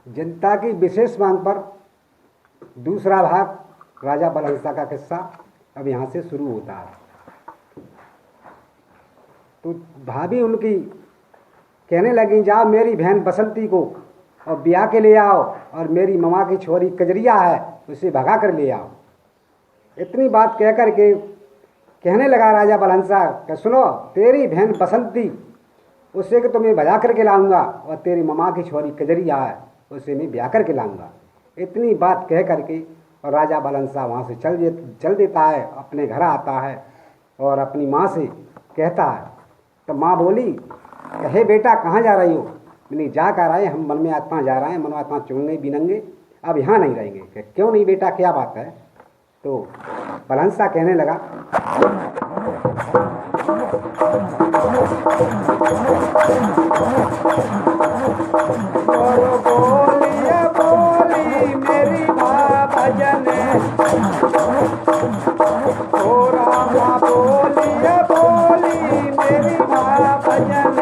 जनता की विशेष मांग पर दूसरा भाग राजा बलहंसा का किस्सा अब यहाँ से शुरू होता है। तो भाभी उनकी कहने लगी, जाओ मेरी बहन बसंती को और ब्याह के ले आओ, और मेरी ममा की छोरी कजरिया है उसे भगा कर ले आओ। इतनी बात कह कर के कहने लगा राजा बलहंसा कि सुनो, तेरी बहन बसंती उससे कि तुम्हें भगा करके लाऊंगा, और तेरी ममा की छोरी कजरिया है उसे मैं ब्याह करके लाऊंगा। इतनी बात कह करके और राजा बलहंसा वहाँ से चल देता है, अपने घर आता है और अपनी माँ से कहता है। तो माँ बोली, हे बेटा कहाँ जा रही हो? मैंने जा कर आए, हम मन में आत्मा जा रहे हैं, मन आत्मा चुनेंगे बिनेंगे, अब यहाँ नहीं रहेंगे। क्यों नहीं बेटा, क्या बात है? तो बलहंसा कहने लगा, और बोली मेरी माँ भजन, ओ रामा बोली मेरी माँ भजन,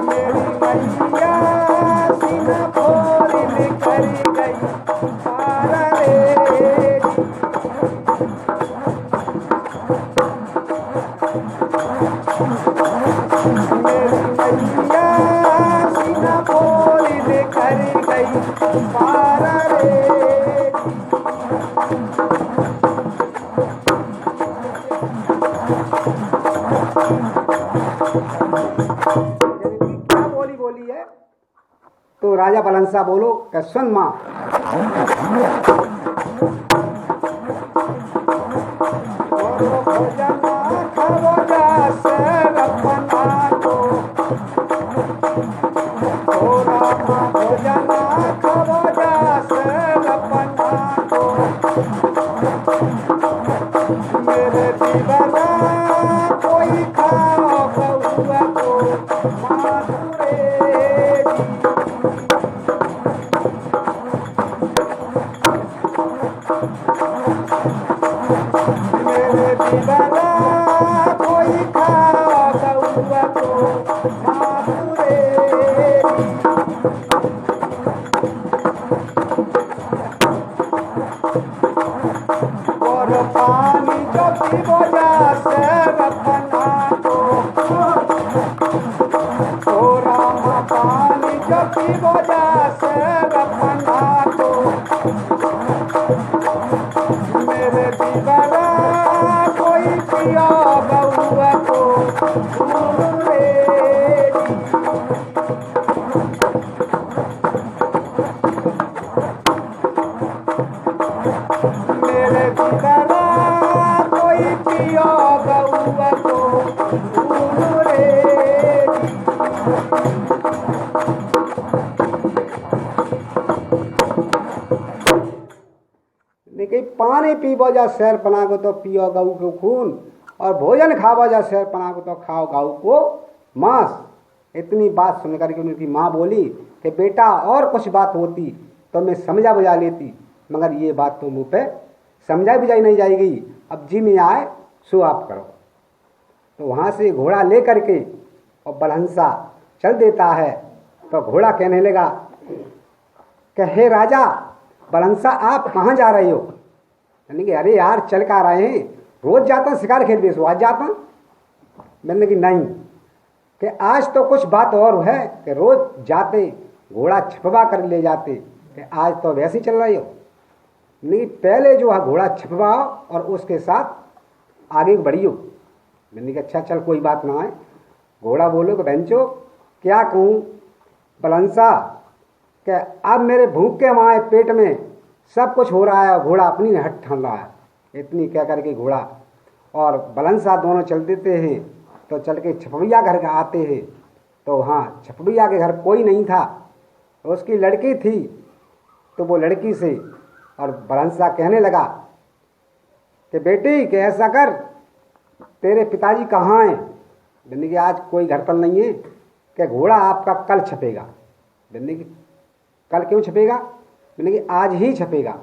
मेरी मैया सीना बोली निखर गई सारा रे। मेरी मैया सीना बोली निखर गई सारा रे। क्या बोली है? तो राजा बलहंसा बोलो कि सुन माँ, मेरे दीवाना कोई खाओ कौआ को माधुरे। मेरे दीवाना कोई खाओ कौआ को माधुरे। और पानी जो पीबो से रखना को, ओ रामा पानी जो पीबो से रखना को, मेरे दीवाना कोई पिया बउआ को रे। मेरे दीवाना कोई पिया बउआ को रे। लेकिन पानी पीबो जा शहर पना को तो पियो गऊ को खून, और भोजन खाबो जा शहर पना को तो खाओ गऊ को मांस। इतनी बात सुनकर के उनकी माँ बोली कि बेटा और कुछ बात होती तो मैं समझा बुझा लेती, मगर ये बात तो मुँह पे समझा बुझाई नहीं जाएगी। अब जी में आए सो आप करो। तो वहाँ से घोड़ा ले करके और बलहंसा चल देता है। तो घोड़ा कहने लगा कि हे राजा बलहंसा, आप कहाँ जा रहे हो? यानी कि अरे यार चल कर रहे हैं, रोज जाता हूँ शिकार खेल बेसो, आज जाता हूँ। मैंने कि नहीं, कि आज तो कुछ बात और है कि रोज जाते घोड़ा छपवा कर ले जाते, कि आज तो वैसे ही चल रहे हो। नहीं, पहले जो है घोड़ा छपवाओ और उसके साथ आगे बढ़ियो। मैंने कहा अच्छा चल कोई बात ना है। घोड़ा बोलो कि बहनचो क्या कहूँ बलहंसा, कि अब मेरे भूख के माए पेट में सब कुछ हो रहा है, घोड़ा अपनी हट ठान रहा है। इतनी कह करके घोड़ा और बलहंसा दोनों चल देते हैं। तो चल के छपविया घर का आते हैं। तो हाँ, छपविया के घर कोई नहीं था, उसकी लड़की थी। तो वो लड़की से और बलहंसा कहने लगा कि बेटी कि ऐसा कर, तेरे पिताजी कहाँ हैं? मैंने कि आज कोई घर पर नहीं है, कि घोड़ा आपका कल छपेगा। मैंने कि कल क्यों छपेगा? मैंने कि आज ही छपेगा।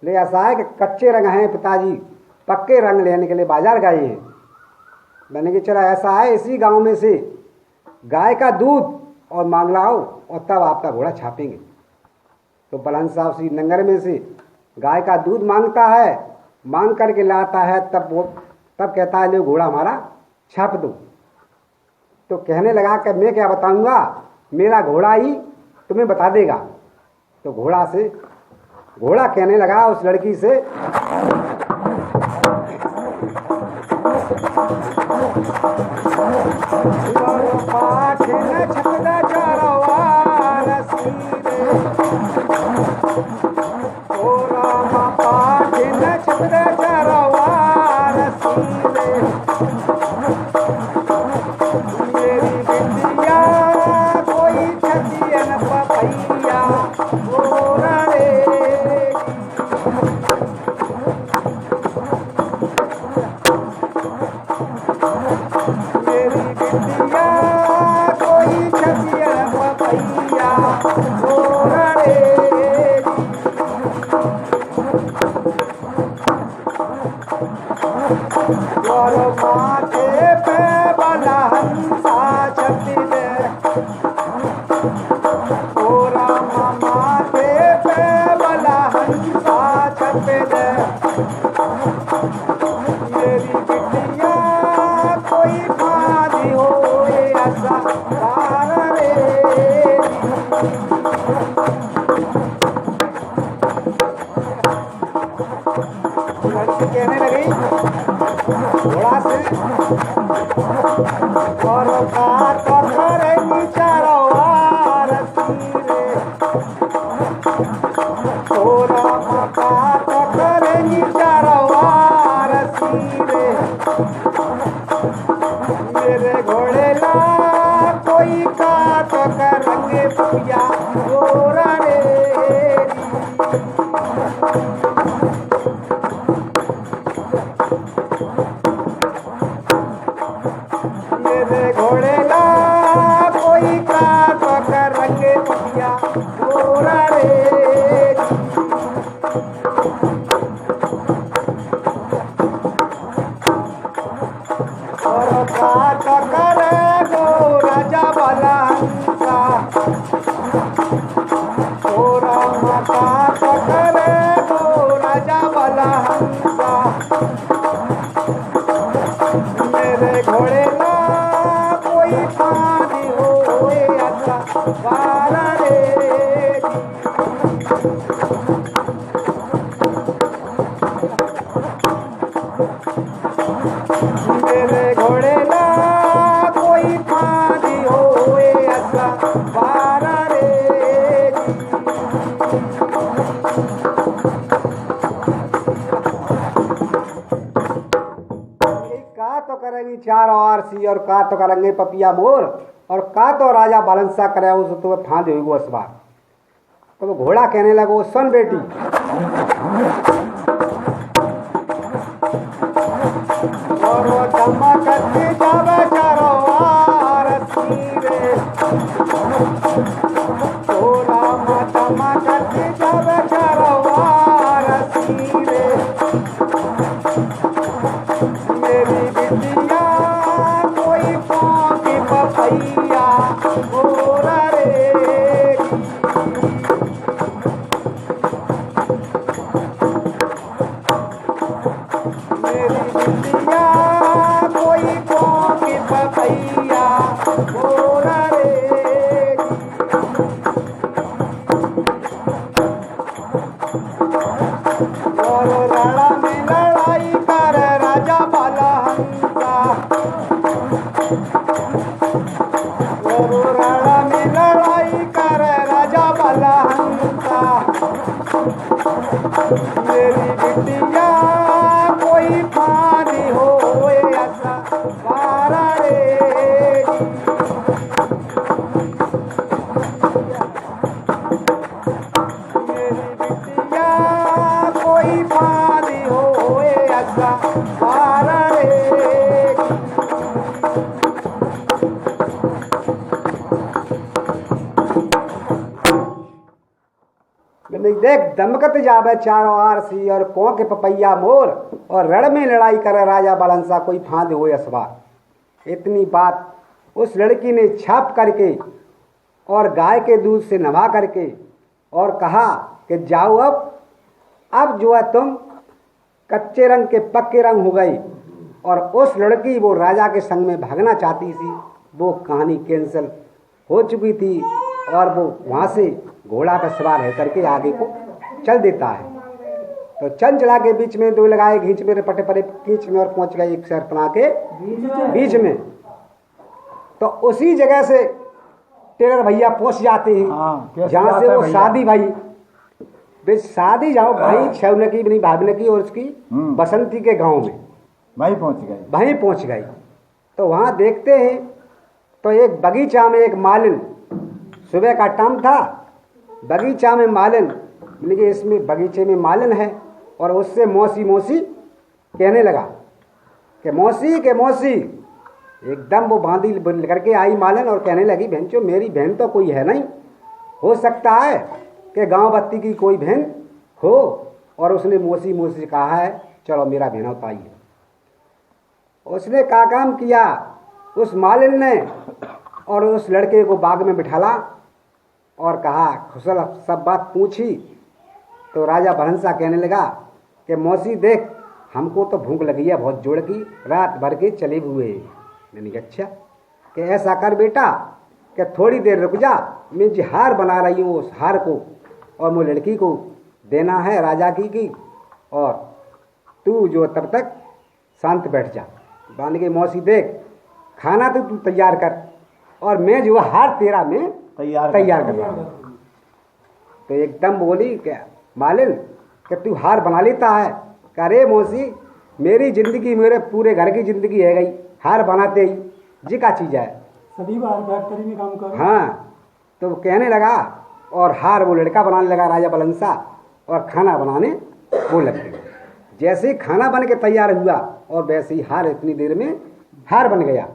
ले ऐसा है कि कच्चे रंग हैं पिताजी, पक्के रंग लेने के लिए बाजार गए हैं। मैंने कि चला ऐसा है, इसी गांव में से गाय का दूध और मांग लाओ और तब आपका घोड़ा छापेंगे। तो बलहन साहब श्री नंगर में से गाय का दूध मांगता है, मांग करके लाता है, तब कहता है ले घोड़ा हमारा छाप दो। तो कहने लगा कि मैं क्या बताऊंगा, मेरा घोड़ा ही तुम्हें बता देगा। तो घोड़ा कहने लगा उस लड़की से, कहने लगी घोड़ा से, और मेरे घोड़े ला कोई का तो करेंगे पूजा गोरा रे। मेरे घोड़े ला कोई का तो करेंगे पूजा गोरा रे। मेरे घोड़े ना कोई पानी हो ऐसा वाला रे। मेरे घोड़े ना कोई पानी हो ऐसा वाला रे। तो करेंगी चार आरसी और का तो करेंगे पपिया मोर और का तो राजा बालंसा करे उस तो फांद हुई वो सवार। तो वो घोड़ा कहने लगा सुन बेटी, और वो चमकती जावे चारो आरसी रे। ओ राम चमकती जावे चारो आरसी रे। मेरी बिटिया कोई पाँव पपैया गोरा रे। मेरी बिटिया कोई पाँव पपैया गोरा रे। और राणा में लड़ाई कर राजा बालहंसा। और राणा में लड़ाई कर राजा बालहंसा। मेरी बिटिया कोई पानी हो ऐसा वारा रे। मेरी बिटिया कोई पानी हो ऐसा वारा रे। देख दमकत जावे चारों आरसी और कौ के पपैया मोर और रण में लड़ाई करे राजा बालंसा कोई फांद हो असवार। इतनी बात उस लड़की ने छाप करके और गाय के दूध से नवा करके और कहा कि जाओ अब जो है तुम कच्चे रंग के पक्के रंग हो गई। और उस लड़की वो राजा के संग में भागना चाहती थी, वो कहानी कैंसिल हो चुकी थी और वो वहाँ से घोड़ा पर सवार है करके आगे को चल देता है। तो चल चला के बीच में दो लगाए घींच में रपटे पड़े खींच में और पहुँच गए एक शहरपनाह के बीच में। तो उसी जगह से टेलर भैया पहुँच जाते हैं जहाँ से वो शादी भाई वे शादी जाओ भाई छवने की अपनी भाभी की और उसकी बसंती के गांव में वहीं पहुंच गई। तो वहाँ देखते हैं तो एक बगीचा में एक मालिन, सुबह का टाइम था, बगीचा में मालिन यानी कि इसमें बगीचे में मालिन है और उससे मौसी मौसी कहने लगा कि मौसी एकदम वो बांधी करके आई मालिन और कहने लगी बहनचो मेरी बहन तो कोई है नहीं, हो सकता है कि गांव बत्ती की कोई बहन हो। और उसने मौसी से कहा है चलो मेरा बहन होता ही है। उसने का काम किया उस मालिन ने और उस लड़के को बाग में बिठाला और कहा खुशल सब बात पूछी। तो राजा भरंसा कहने लगा कि मौसी देख हमको तो भूख लगी है बहुत जोड़ की, रात भर के चले हुए। मैंने कहा अच्छा कि ऐसा कर बेटा कि थोड़ी देर रुक जा, मैं जो हार बना रही हूँ उस हार को और वो लड़की को देना है राजा की और तू जो तब तक शांत बैठ जा। बांध के मौसी देख खाना तो तू तैयार कर और मैं जो हार तेरा मैं तैयार कर रहा हूँ। तो एकदम बोली क्या मालिन कि तू हार बना लेता है? अरे मौसी मेरी ज़िंदगी मेरे पूरे घर की ज़िंदगी है गई हार बनाते ही जी का चीज़ है, सभी बार फैक्ट्री में काम कर। हाँ तो कहने लगा और हार वो लड़का बनाने लगा राजा बलंसा और खाना बनाने वो लग गया। जैसे ही खाना बन के तैयार हुआ और वैसे ही हार इतनी देर में हार बन गया।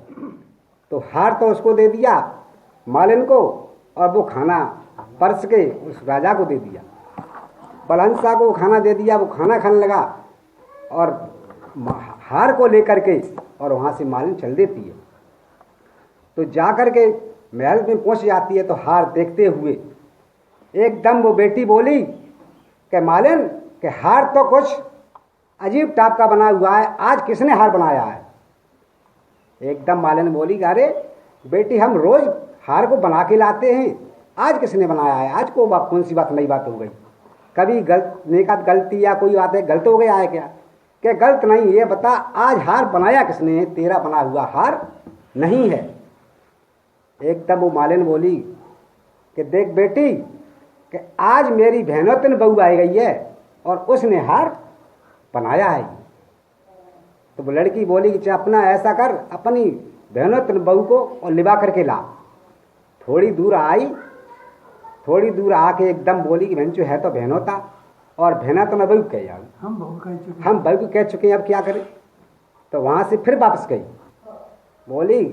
तो हार तो उसको दे दिया मालिन को और वो खाना परस के उस राजा को दे दिया। बलहंसा को खाना दे दिया, वो खाना खाने लगा और हार को लेकर के और वहाँ से मालिन चल देती है। तो जा कर के महल में पहुँच जाती है तो हार देखते हुए एकदम वो बेटी बोली कि मालिन कि हार तो कुछ अजीब टाइप का बना हुआ है, आज किसने हार बनाया है? एकदम मालिन बोली अरे बेटी हम रोज हार को बना के लाते हैं, आज किसने बनाया है? आज को कौन सी बात नई बात हो गई? कभी गलती या कोई बात है गलत हो गया है क्या? कि गलत नहीं, ये बता आज हार बनाया किसने? तेरा बना हुआ हार नहीं है। एकदम वो मालिन बोली कि देख बेटी कि आज मेरी बहनोतन बहू आई गई है और उसने हार बनाया है। तो वो लड़की बोली कि अपना ऐसा कर अपनी बहनोतन बहू को और लिवा करके ला। थोड़ी दूर आई, थोड़ी दूर आके एकदम बोली कि बहन जो है तो बहनोता और बहना तो न बहू कह जाओ, हम बहू कह चुके हैं अब क्या करें। तो वहाँ से फिर वापस गई, बोली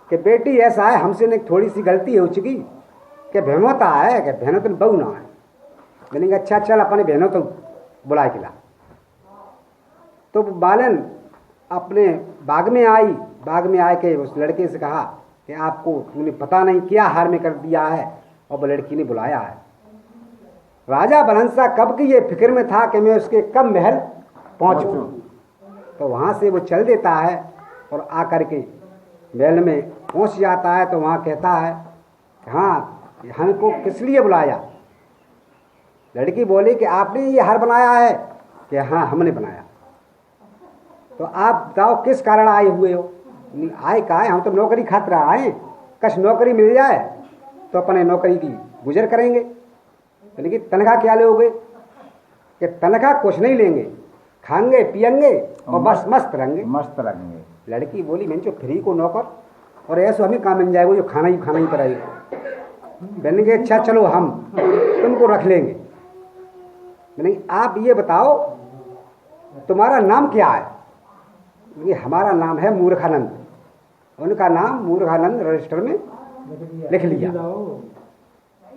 कि बेटी ऐसा है हमसे ने थोड़ी सी गलती हो चुकी कि बहनोता है कि बहनोतन बहू ना है। मैंने कहा अच्छा चल अपने बहनों तो बुला के ला। तो बालन अपने बाग में आई, बाग में आके उस लड़के से कहा कि आपको तूने पता नहीं क्या हार में कर दिया है, और वो लड़की ने बुलाया है। राजा बलहंसा कब की ये फिक्र में था कि मैं उसके कब महल पहुंचूं। तो वहाँ से वो चल देता है और आकर के महल में पहुंच जाता है। तो वहाँ कहता है हाँ हमको किस लिए बुलाया? लड़की बोली कि आपने ये हार बनाया है? कि हाँ हमने बनाया। तो आप बताओ किस कारण आए हुए हो? आए का है हम तो नौकरी खातिर आए, कश नौकरी मिल जाए तो अपने नौकरी की गुजर करेंगे। यानी कि तनख्वाह क्या लोगे? कि तनख्वाह कुछ नहीं लेंगे, खाएंगे पियेंगे और बस मस्त रहेंगे। लड़की बोली मैं जो फ्री को नौकर और ऐसा हमें काम मिल जाएगा जो खाना ही पड़ेगा। मैंने कहा अच्छा चलो हम तुमको रख लेंगे। मैंने आप ये बताओ तुम्हारा नाम क्या है? ये हमारा नाम है मूर्खानंद। उनका नाम मूर्खानंद रजिस्टर में लिख लिया।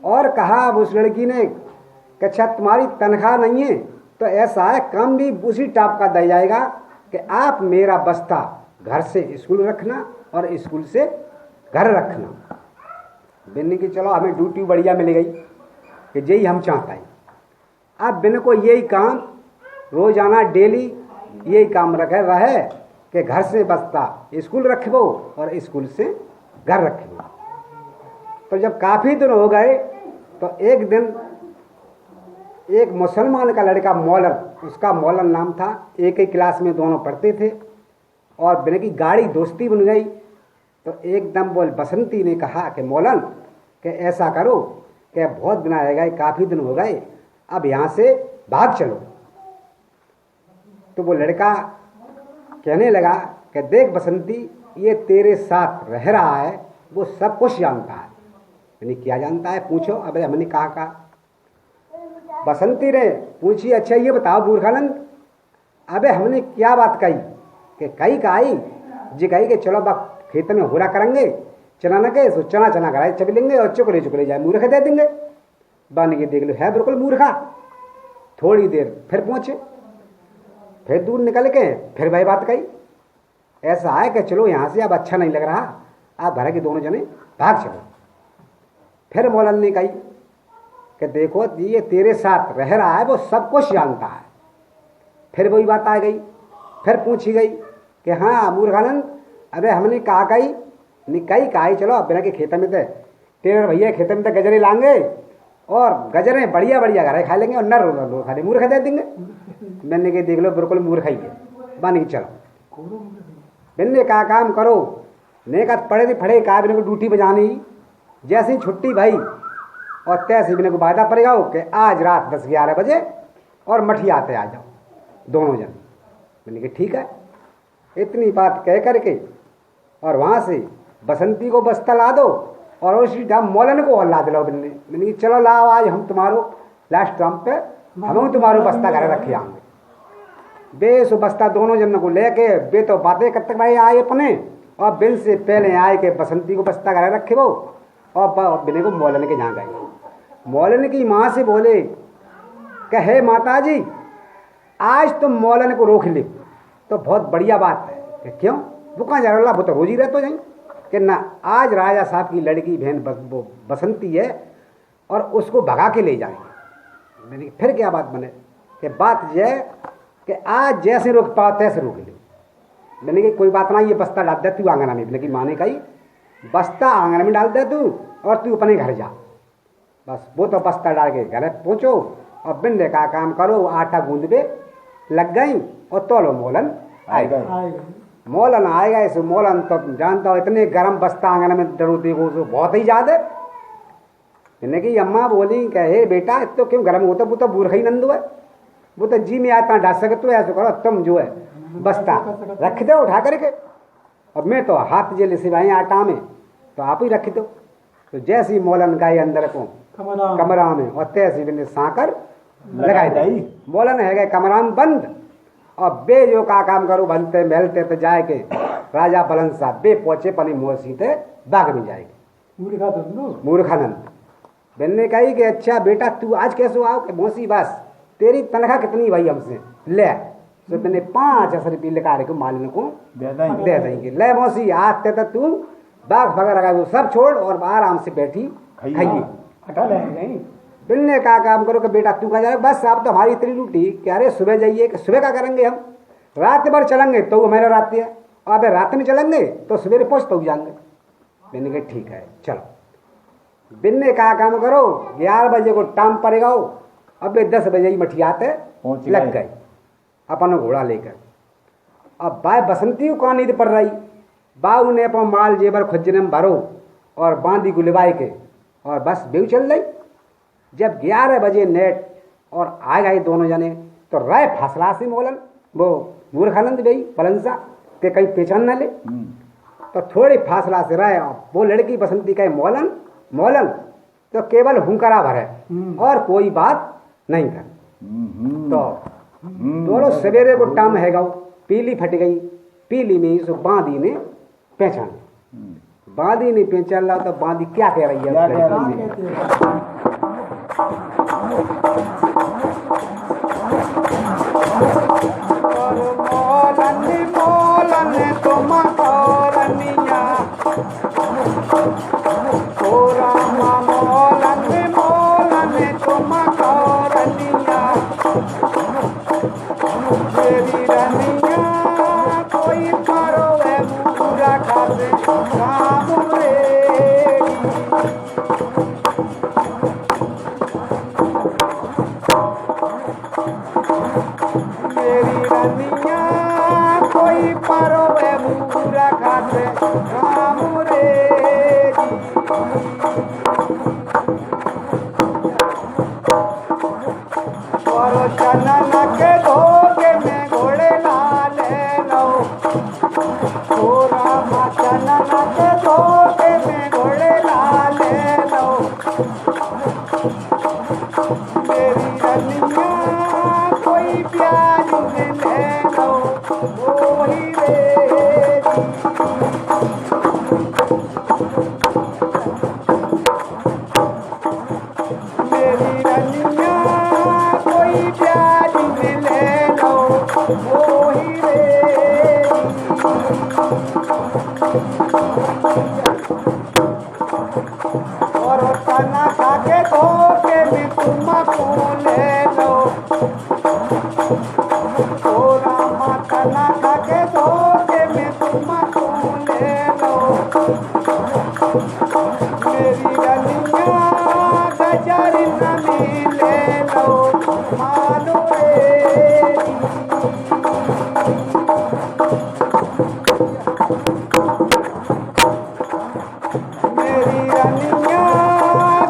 और कहा उस लड़की ने कि अच्छा तुम्हारी तनख्वाह नहीं है तो ऐसा है काम भी उसी टाइप का दिया जाएगा कि आप मेरा बस्ता घर से स्कूल रखना और स्कूल से घर रखना। बिन्ने की चलो हमें ड्यूटी बढ़िया मिल गई कि यही हम चाहता है। अब बिन को यही काम रोजाना डेली यही काम रहे कि घर से बस्ता स्कूल रखबो और स्कूल से घर रखबो। तो जब काफ़ी दिन हो गए तो एक दिन एक मुसलमान का लड़का मौलन, उसका मौलन नाम था, एक ही क्लास में दोनों पढ़ते थे और बिन की गाढ़ी दोस्ती बन गई। तो एकदम बोल बसंती ने कहा कि मौलन कि ऐसा करो कि बहुत दिन आए गए, काफ़ी दिन हो गए, अब यहाँ से भाग चलो। तो वो लड़का कहने लगा कि देख बसंती, ये तेरे साथ रह रहा है, वो सब कुछ जानता है। मैंने क्या जानता है पूछो। अब हमने कहा बसंती ने पूछी, अच्छा ये बताओ मूर्खानंद, अबे हमने क्या बात कही कि कही कही जी कही कि चलो बा खेत में हुरा करेंगे, चना न के सो चना चना कराए चबी लेंगे और चुकले जाए मूर्ख दे देंगे। बन के देख लो है बिल्कुल मूर्खा। थोड़ी देर फिर पहुँचे, फिर दूर निकल के फिर वही बात कही, ऐसा है कि चलो यहाँ से अब अच्छा नहीं लग रहा, आप घर के दोनों जने भाग चलो। फिर मौलन ने कही कि देखो ये तेरे साथ रह रहा है, वो सब कुछ जानता है। फिर वही बात आ गई, फिर पूछी गई कि हाँ मूर्खानंद, अरे हमने कहा कही निकाई कहा चलो अब बिना के खेत में थे तेरे भैया खेत में तो गजरे लाएंगे और गजरे बढ़िया बढ़िया घर खा लेंगे और न रो खा मूर्ख दे देंगे। मैंने कहा देख लो बिल्कुल मूर्ख ही है, बन के चलो। मैंने कहा काम करो, ने कहा पढ़े थे पढ़े कहा बिना को ड्यूटी बजानी, जैसी छुट्टी भाई और तैसे बिना को वायदा पड़ेगा हो कि आज रात 10-11 बजे और मठियाते आ जाओ दोनों जन। मैंने कहा ठीक है। इतनी बात कह करके और वहाँ से बसंती को बस्ता ला दो और उसी टाइम मौलन को और ला दिलाओ। मैंने कहा चलो लाओ आज हम तुम्हारो लास्ट टाइम पे हम तुम्हारो बस्ता घर रखे आएंगे। बेस बस्ता दोनों जनों को लेके बे तो बातें करते भाई आए अपने और बिन से पहले आए के बसंती को बस्ता घर रखे वो और बिने को मौलन के जहाँ गए। मौलन की माँ से बोले कहे माता जी आज तुम मौलन को रोक ले तो बहुत बढ़िया बात है। कि क्यों, वो कहाँ जा रहा, वो तो रोज ही रहते जाएंगे कि ना आज राजा साहब की लड़की बहन बसंती है और उसको भगा के ले जाएंगे। मैंने फिर क्या बात बने कि बात यह है कि आज जैसे रोक पाओ तैसे रोक ले। मैंने कहा कोई बात ना, ये बस्ता डाल दे तू आंगन में। लेकिन माने कही बस्ता आंगन में डाल दे तू और तू अपने घर जा। बस वो तो बस्ता डाल के घर पहुँचो और बिंदे का काम करो, आटा गूंद दे लग गई और तोलो मौलन आएगा। मौलन आएगा इस मौलन तो जानता हो इतने गर्म बस्ता आंगन में डरो देखो तो बहुत ही ज़्यादा। मैंने कि अम्मा बोली कहे बेटा तो क्यों गर्म होता, वो तो बूरख ही नंदू है, वो तो जी में आता डाल सके तो ऐसा करो तुम जो है बस्ता रख दो उठा करके और मैं तो हाथ जेल सिवाई आटा में तो आप ही रख दो। तो जैसी मौलन गए अंदर को कमरा में और तैसी मैंने साकर लगाई दी। मौलन है गए कमरा में बंद और बे जो का काम करो बनते महलते तो जाए के राजा बलन साहब बे पहुंचे पनी मोसी थे बाग में जाएगी। मूर्खानंद मैंने कही कि अच्छा बेटा तू आज कैसे आओ कि मौसी बस तेरी तनख्वाह कितनी भाई हमसे ले, तो मैंने 5,000 रुपये लिखा रहे मालिन को दे देंगे। ले मौसी आज ते तू बाग वगैरह वो सब छोड़ और आराम से बैठी खाइए। बिलने का काम करो कि बेटा तू कहा जाए बस आप तो हमारी इतनी ड्यूटी कि अरे सुबह जाइए कि सुबह क्या करेंगे हम रात भर चलेंगे तो हमारा रात है और अब रात में चलेंगे तो सवेरे पहुँच तो जाएंगे। मैंने कहा ठीक है चलो। बिन्ने का काम करो 11 बजे को टाइम पड़ेगा हो, अब 10 बजे ही मठियाते लग गए अपन घोड़ा लेकर। अब बाय बसंती को कौन नींद पड़ रही, बाऊ ने अपन माल जेबर खुजने में भरो और बांधी गुलवाई के और बस बेव चल रही। जब 11 बजे नेट और आ गए दोनों जने तो राय फासला से मौलन वो मूर्खानंद गई पलंसा के कहीं पहचान न ले तो थोड़ी फासला से राय वो लड़की बसंती कहे मौलन मौलन तो केवल हुंकरा भरे और कोई बात नहीं कर। तो दोनों सवेरे को टाइम है गाओ पीली फट गई, पीली में सो बांदी ने पहचान, बांदी ने पहचान ला तो बांदी क्या कह रही है मौलन तुम धोके में घोड़े लाले लो मेरी रनिया कोई प्याज में ले लो ओही रे मेरी रनिया कोई प्याज में ले लो ओही रे और तना खाके धोके में तुमको ले लो ओ रामा तना खाके धोके में तुमको ले लो मेरी रनिया गजर नमी ले लो मानो रे मेरी रनिया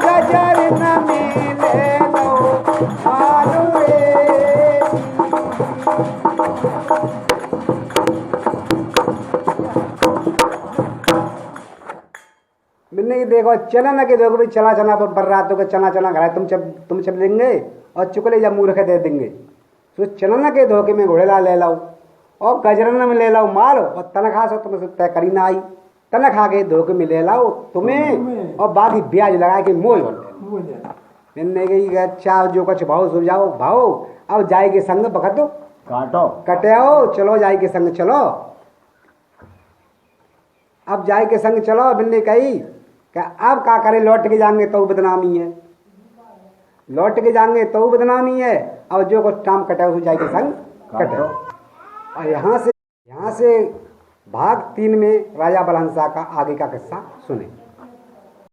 गजर नमी ले लो मानो रे मिलने की देखो चना ना के देखो भाई चना चना पर बर्रातों के चना चना घर तुम चल देंगे और चुकले जब मुँह रखे दे देंगे तो चना ना के धोखे में घोड़ेला ले लाओ और गजरन में ले लाओ माल और तनख्वाह से तुम्हें तय करी ना आई तनख्वाह के धोखे में ले लाओ तुम्हें और बाकी ब्याज लगा के मोल बोल मिलने की अच्छा जो कुछ भाव सुलझाओ भाव अब जाए के संग बखत दो काटो कटे आओ चलो जाए के संग चलो अब जाए के संग चलो मिलने कही क्या अब का करे लौट के जाएंगे तो बदनामी है लौट के जाएंगे तो बदनामी है अब जो कुछ टाइम कटे उस जाए के संग कटे और यहाँ से भाग 3 में राजा बलहंसा का आगे का किस्सा सुने।